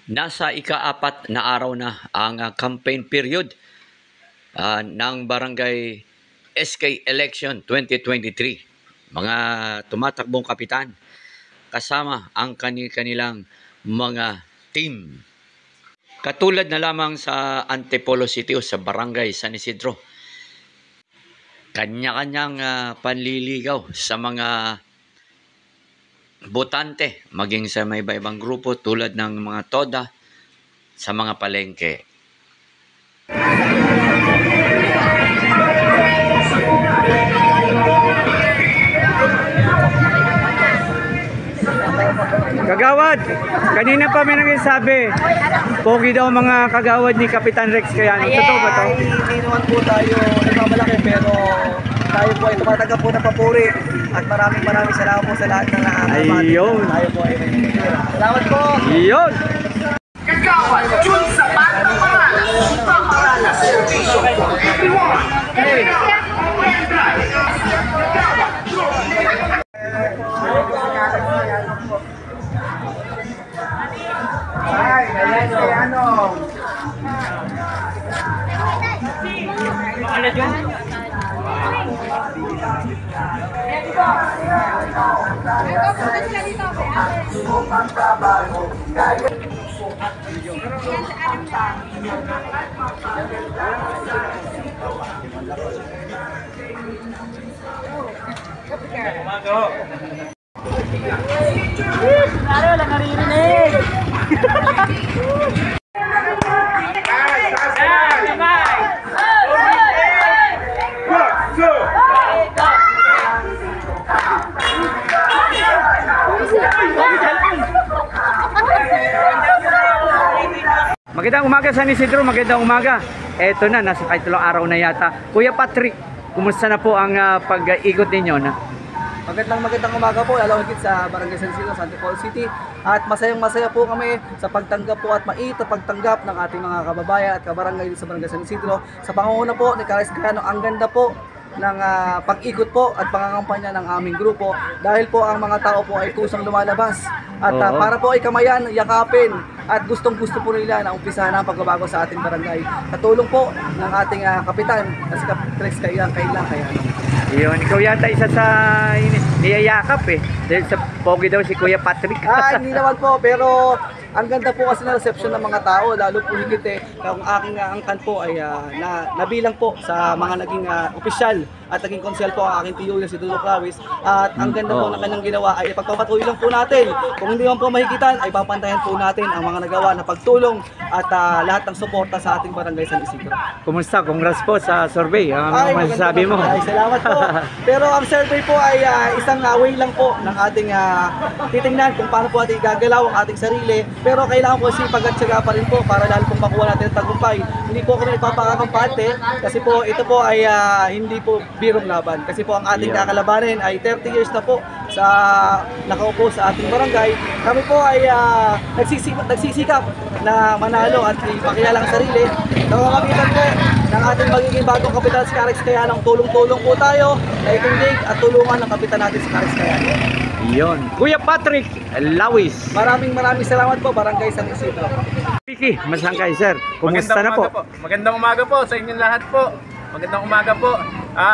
Nasa ika-4 na araw na ang campaign period ng Barangay SK Election 2023. Mga tumatakbong kapitan kasama ang kanilang mga team. Katulad na lamang sa Antipolo City o sa Barangay San Isidro. Kanya-kanyang panliligaw sa mga botante, maging sa may iba-ibang grupo tulad ng mga TODA sa mga palengke. Kagawad, kanina pa may nagsasabi, pogi daw mga kagawad ni Kapitan Rex Cayano. Totoo ba to? Hindi naman po tayo nagmamalaki, pero tayo po ay tumatanggap po ng papuri at maraming salamat po sa lahat ng nakakabati. Ayun. Tayo po ay salamat po. Yun. Kagawad, Jun Sapat ng Paranas, Pamaranas, Servisyo for Everyone. Ay, Cayano. Ano dyan? Lalo lang naririnig. Magandang umaga San Isidro, magandang umaga. Eto na, nasa kahit ilang araw na yata. Kuya Patrick, kumusta na po ang pag-ikot ninyo na? Magandang umaga po, lalo higit sa Barangay San Isidro, sa Antipolo City. At masaya po kami sa pagtanggap po at mainit na pagtanggap ng ating mga kababayan at kabarangay sa Barangay San Isidro. Sa pangunguna po ni Karis Cayano, ang ganda po ng pag-ikot po at pangangampanya ng aming grupo dahil po ang mga tao po ay kusang lumalabas at para po ay kamayan, yakapin at gustong-gusto po nila na umpisahan ang pagbabago sa ating barangay. Katulong po ng ating kapitan na si Rex Cayano. Yun, ikaw yata isa sa niyayakap dahil sa pogi daw si Kuya Patrick. Hindi naman po, pero ang ganda po kasi ng reception ng mga tao, lalo po higit ang aking angkan po ay nabilang po sa mga naging opisyal at naging konsel po ang aking tiyo si Dulo Clavis. At ang ganda po ng kanyang ginawa ay ipagpapatuloy lang po natin. Kung hindi man po mahigitan, ay papantayan po natin ang mga nagawa na pagtulong at lahat ng suporta sa ating Barangay San Isidro. Kumusta? Congrats po sa survey. Ano masasabi mo? Ay, salamat po. Pero ang survey po ay isang way lang po ng ating titingnan kung paano po ating gagalaw ang ating sarili. Pero kailangan po sipag at syaga pa rin po para lalo pong makuha natin ang tagumpay. Hindi po kami ipapakakampante kasi po ito po ay hindi po birong laban. Kasi po ang ating kakalabanin ay 30 years na po sa nakaupo sa ating barangay. Kami po ay nagsisikap na manalo at ipakilala ang sarili. Nakakamitan po ng ating magiging bagong kapitan si Karis Cayano. Tulong-tulong po tayo na itindig at tulungan ng kapitan natin si Karis Cayano. Yun. Kuya Patrick Lawis. Maraming salamat po, Barangay San Isidro. Vicky, masangkay sir. Kumusta na po? Magandang umaga po sa inyong lahat po. Magandang umaga po.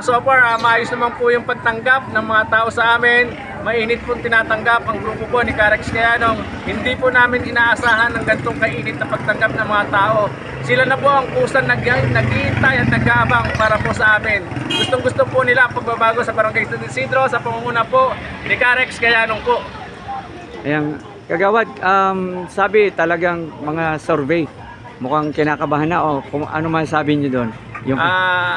So far, maayos naman po yung pagtanggap ng mga tao sa amin. Mainit po tinatanggap ang grupo po ni Karex Cayano. Hindi po namin inaasahan ng gantong kainit na pagtanggap ng mga tao. Sila na po ang kusang nag-iintay at nag-aabang para po sa amin. Gustong-gusto po nila ang pagbabago sa Barangay San Isidro sa pangunguna po ni Karex Cayano po. Ayan, kagawad, sabi talagang mga survey. Mukhang kinakabahan na o kung ano man sabi niyo doon.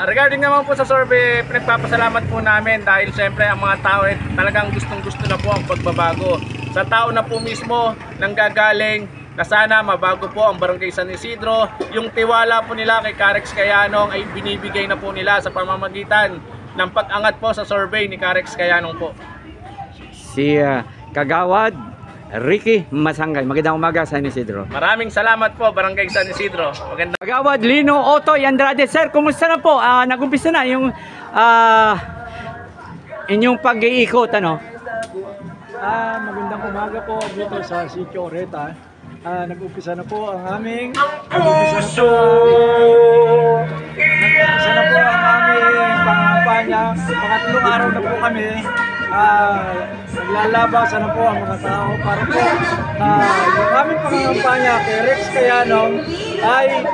Regarding naman po sa survey, pinagpapasalamat po namin dahil siyempre ang mga tao ay talagang gustong-gusto na po ang pagbabago. Sa tao na po mismo nanggagaling na sana mabago po ang Barangay San Isidro. Yung tiwala po nila kay Karex Cayano ay binibigay na po nila sa pamamagitan ng pag-angat po sa survey ni Karex Cayano po. Si Kagawad Ricky Masangkay. Magandang umaga San Isidro. Maraming salamat po Barangay San Isidro. Magandang Kagawad Lino Otoy Andrade. Sir, kumusta na po? Nag-umpisa na yung inyong pag-iikot, ano? Magandang umaga po dito sa Sitio Oreta. nag-umpisa na po ang aming nag-umpisa na po ang aming pangkampanya. Pangatlong araw na po kami. Naglalabasan na po ang mga tao para po yung aming pangkampanya kay Rex Cayanong ay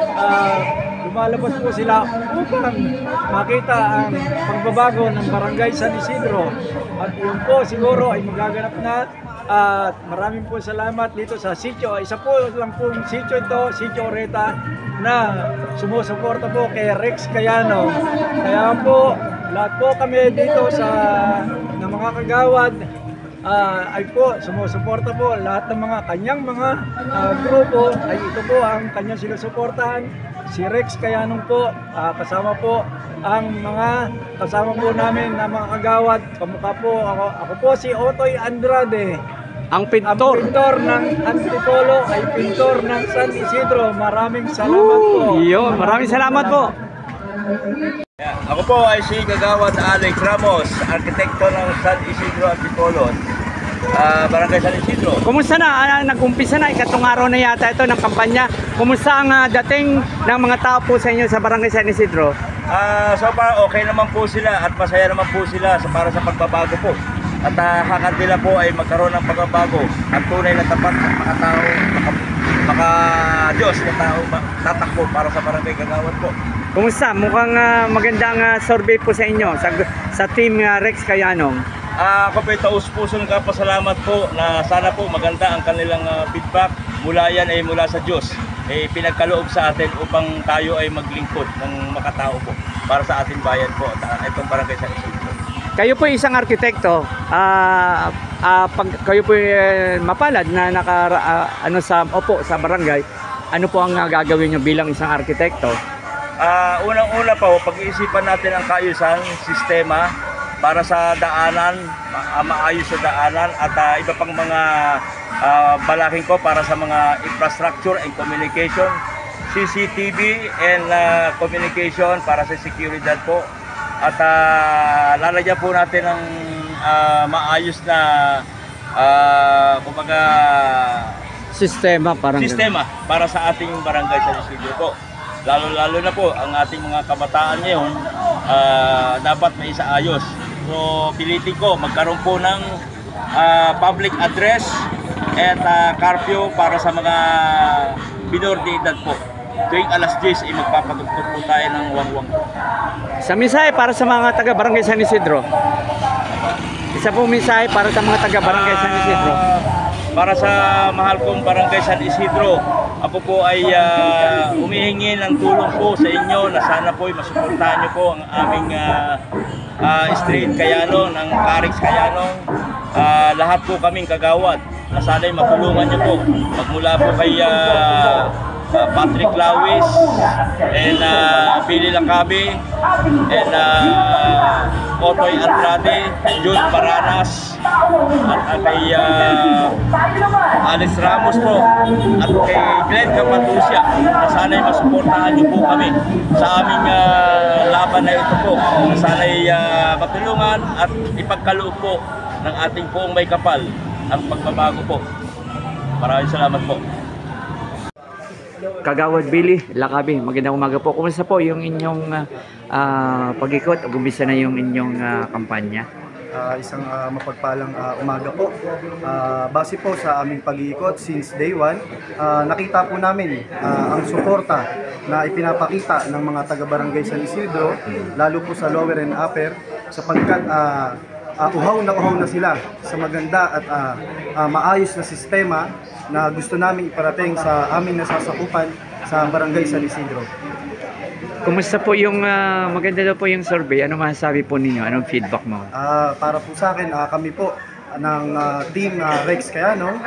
lumalabas po sila upang makita ang pagbabago ng Barangay San Isidro. At yun po siguro ay magaganap na. At maraming po salamat dito sa sitio. Isa po lang pong sitio ito, Sitio Oreta, na sumusuporta po kay Rex Cayanong. Kaya po, lahat po kami dito ng mga kagawad ay po sumusuporta po. Lahat ng mga kanyang mga grupo ay ito po ang kanyang sinusuportahan. Si Rex Cayanong po, kasama po ang mga kasama po namin na mga kagawad. Kamukha po ako po si Otoy Andrade. Ang pintor. Ang pintor ng Antipolo ay pintor ng San Isidro. Maraming salamat po. Yun, maraming salamat po. Ako po ay si Kagawad Alex Ramos, arkitekto ng San Isidro Antipolo, Barangay San Isidro. Kumusta na? Nag-umpisa na, ikatlong araw na yata ito ng kampanya. Kumusta ang dating ng mga tao po sa inyo sa Barangay San Isidro? So far, okay naman po sila at masaya naman po sila para sa pagbabago po. At hakad nila po ay magkaroon ng pagbabago at tunay na tapat at mga tao, Diyos na tao tatakbo para sa barangay Kagawad po. Kumusta? Mukhang magandang survey po sa inyo, sa team Rex Cayanong. Ako po taus-pusong kapasalamat po na sana po maganda ang kanilang feedback. Mula yan ay mula sa Diyos. Pinagkaloob sa atin upang tayo ay maglingkod ng makatao po para sa ating bayan po at itong barangay San Isidro. Kayo po isang arkitekto, pag kayo po mapalad na sa barangay, ano po ang gagawin niyo bilang isang arkitekto? Unang-una po, pag-iisipan natin ang kaayusan, sistema para sa daanan, maayos sa daanan at iba pang mga balaking ko para sa mga infrastructure and communication, CCTV and communication para sa seguridad po. At lalagyan po natin ng maayos na Sistema para sa ating barangay San Isidro po. Lalo na po ang ating mga kabataan ngayon dapat may isaayos. So pilitin ko magkaroon po ng public address at curfew para sa mga minor de edad po. Tuwing alas 10 ay magpapatugtog po tayo ng wangwang. Sa mensahe para sa mga taga Barangay San Isidro. Isa pong mensahe para sa mga taga Barangay San Isidro. Para sa mahal kong Barangay San Isidro, ako po ay humihingi ng tulong po sa inyo na sana po ay masuportahan niyo po ang aming street Cayanong, ng Rex Cayanong. Lahat po kaming kagawad na sana ay matulungan niyo po. Magmula po kay Patrick Lawis and Billy Lacabe and Otoy Andrade, Jude Paranas at kay Alex Ramos po at kay Glenn Capaducia na sana'y masuportahan niyo po kami sa aming laban na ito po na sana'y matulungan at ipagkaloob po ng ating poong may kapal ang pagbabago po. Maraming salamat po. Kagawad Billy Lacabe, magandang umaga po. Kumusta po yung inyong pag-ikot? Umpisa na yung inyong kampanya? Isang mapagpalang umaga po. Base po sa aming pag-iikot since day 1, nakita po namin ang suporta na ipinapakita ng mga taga-barangay San Isidro, lalo po sa lower and upper, sapagkat uhaw na sila sa maganda at maayos na sistema na gusto namin iparating sa aming nasasakupan sa barangay San Isidro. Kumusta po yung maganda daw po yung survey? Ano masasabi po ninyo? Anong feedback mo? Para po sa akin, kami po ng team Rex Cayanong,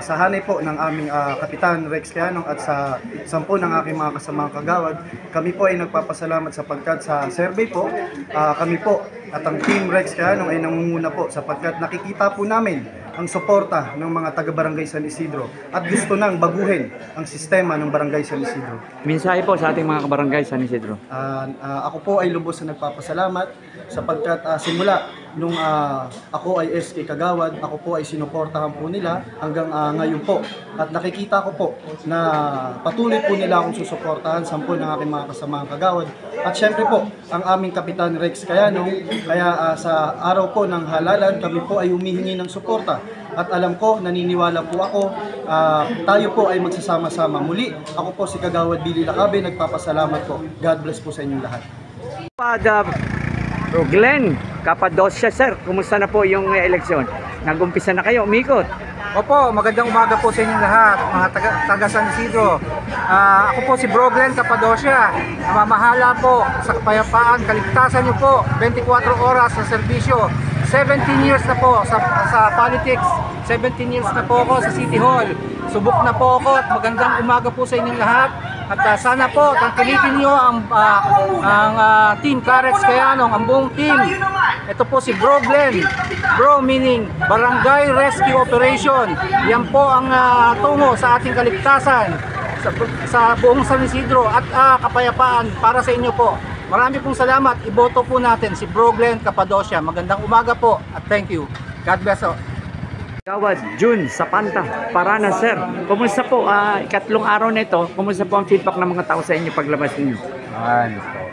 sa hanay po ng aming kapitan Rex Cayanong at sa 10 ng aking mga kasamang kagawad, kami po ay nagpapasalamat sapagkat sa survey po, kami po at ang team Rex Cayanong ay nangunguna po sapagkat nakikita po namin ang suporta ng mga taga-barangay San Isidro at gusto nang baguhin ang sistema ng barangay San Isidro. Mensahe po sa ating mga barangay San Isidro. Ako po ay lubos na nagpapasalamat sapagkat simula nung ako ay SK Kagawad, ako po ay sinuportahan po nila hanggang ngayon po. At nakikita ko po na patuloy po nila akong susuportahan, 10 ng aking mga kasamaang kagawad. At syempre po, ang aming Kapitan Rex Cayano, kaya sa araw po ng halalan, kami po ay humihingi ng suporta. At alam ko, naniniwala po ako, tayo po ay magsasama-sama. Muli, ako po si Kagawad Billy Lacabe, nagpapasalamat po. God bless po sa inyong lahat. Glenn Capadocia, sir, kumusta na po yung eleksyon? Nag-umpisa na kayo, umikot? Opo, magandang umaga po sa inyong lahat, mga taga San Isidro. Ako po si Bro Glenn Capadocia, namamahala po sa kapayapaan, kaligtasan niyo po, 24 oras sa serbisyo. 17 years na po sa politics, 17 years na po ako sa City Hall. Subok na po ako at magandang umaga po sa inyong lahat. At sana po, tangkilikin nyo ang Team Carex Cayano, ang buong team. Ito po si Bro Glenn. Bro meaning Barangay Rescue Operation. Yan po ang tungo sa ating kaligtasan sa buong San Isidro at kapayapaan para sa inyo po. Marami pong salamat. Iboto po natin si Bro Glenn Capadocia. Magandang umaga po at thank you. God bless all. Kagawad Jun Sapanta, Paranas, sir. Kumusta po? Ikatlong araw na ito, kumusta po ang feedback ng mga tao sa inyo paglabas ninyo?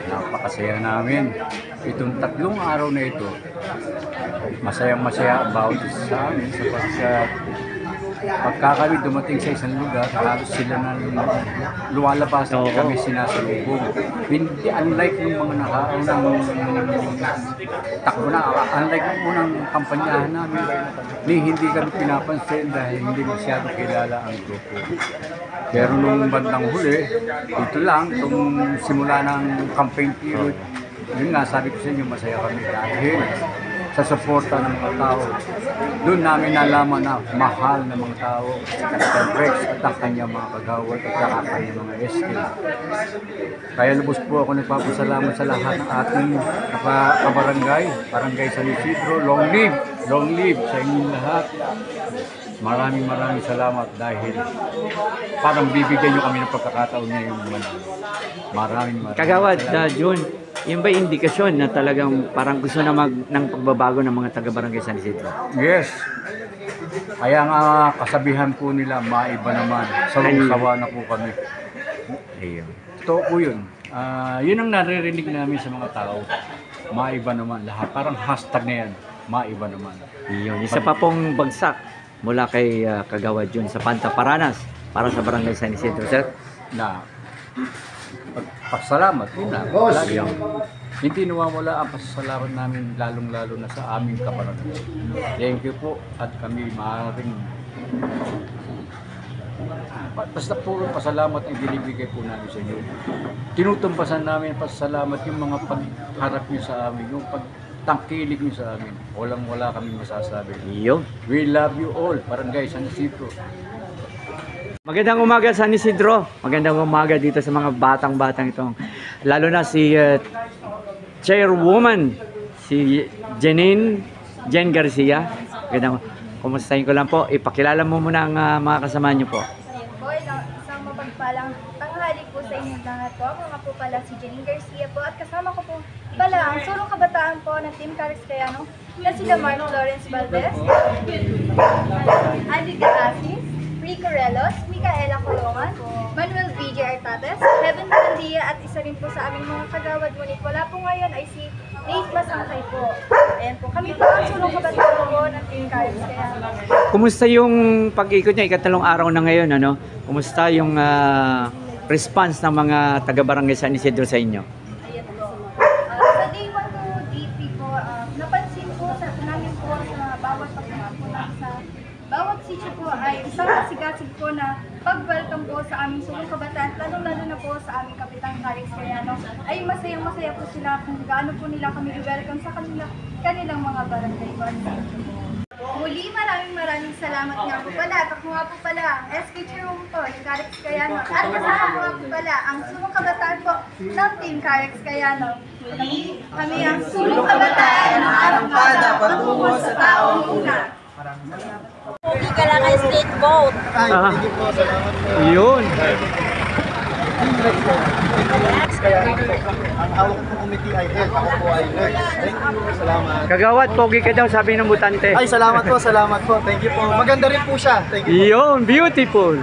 Napakasaya namin. Itong 3 araw na ito, masayang-masaya about sa amin sapagkat pagka kami dumating sa isang lugar, halos sila na lumalabas at kami sinasalubong. Hindi, unlike nung mga nakaunang takbo na, unlike nung unang kampanyahan namin, hindi kami pinapansin dahil hindi masyado kilala ang grupo. Pero nung bandang huli, dito lang, itong simula ng campaign period, yun nga, sabi ko sa inyo, masaya kami dahil sa suporta ng mga tao. Doon namin nalaman na mahal ng mga tao si Kapitan Rex at ang kanyang mga kagawad at ang kanyang mga SK. Kaya lubos po ako nagpapasalamat sa lahat ng ating kabarangay, Barangay San Isidro. Long live sa inyong lahat. Maraming salamat dahil parang bibigyan nyo kami ng pagkakataon ngayong manalo. Maraming Kagawad salamat. Jun, yun ba indikasyon na talagang parang gusto na ng pagbabago ng mga taga-Barangay San Isidro? Yes. Kaya nga kasabihan po nila, maiba naman. Sawang-sawa na po kami. Ayun. Totoo po yun. Yun ang naririnig namin sa mga tao. Maiba naman lahat. Parang hashtag na yan. Maiba naman. Yun. Isa pa pong bagsak mula kay Kagawad Jun Sapanta, Paranas, para sa Barangay San Isidro, sir. Na pasalamat yun na. Lagi hindi nawawala ang pasasalamat namin lalong-lalo na sa aming kabarangay. Thank you po at kami maaaring basta puro pasalamat ang binibigay po namin sa inyo. Tinutumpasan namin pasalamat yung mga pagharap niyo sa amin, yung pagtangkilik niyo sa amin. Walang-wala kami masasabi. Yun. We love you all, Barangay San Isidro. Magandang umaga San Isidro. Magandang umaga dito sa mga batang-batang itong. Lalo na si Chairwoman, si Jen Garcia. Magandang, kumustahin ko lang po. Ipakilala mo muna ang mga kasama niyo po. Ayan po, isang mapagpalang tanghali po sa inyong lahat po. Ako nga po pala si Jen Garcia po at kasama ko po pala ang sulong kabataan po ng Team Carex Cayano na sila Mark Lawrence Valdez, Andy Asis, Rico Relos, Micaela Colongan, Manuel VJ Artates, Heaven Candia at isa rin po sa aming mga kagawad. Ngunit wala po ngayon ay si Nate Masangkay po. Ayan po, kami po ang sulong kabataan po ng Team Carex Cayano. Kumusta yung pag-ikot niya? Ikatlong araw na ngayon, ano? Kumusta yung response ng mga taga-Barangay San Isidro sa inyo? Ayan po. Sa day 1 to day 3 po, napansin po sa namin po sa bawat pagkakas po namin sa bawat sitio po ay isang kasigasig po na pag-welcome po sa aming sulong kabataan, lalo-lalo na po sa aming Kapitan Carex Cayano, ay masayang-masaya po sila kung gaano po nila kami i-welcome sa kanilang mga barangay po. Muli, maraming salamat nga po pala. At ako nga po pala, ang SK Chairwoman po, yung Carex Cayano. At kasama ko nga po pala, ang sulong kabataan po ng Team Carex Cayano. Kami ang sulong kabataan ng arangkada patungo sa taong una. Hindi ka lang kay state vote. Yun. Kaya ang hawak ng committee ay health. Ako po ay nurse. Thank you. Salamat. Kagawad, pogi ka daw, sabi ng mutante. Ay, salamat po, salamat po. Thank you po. Maganda rin po siya. Thank you po. Yun, beautiful.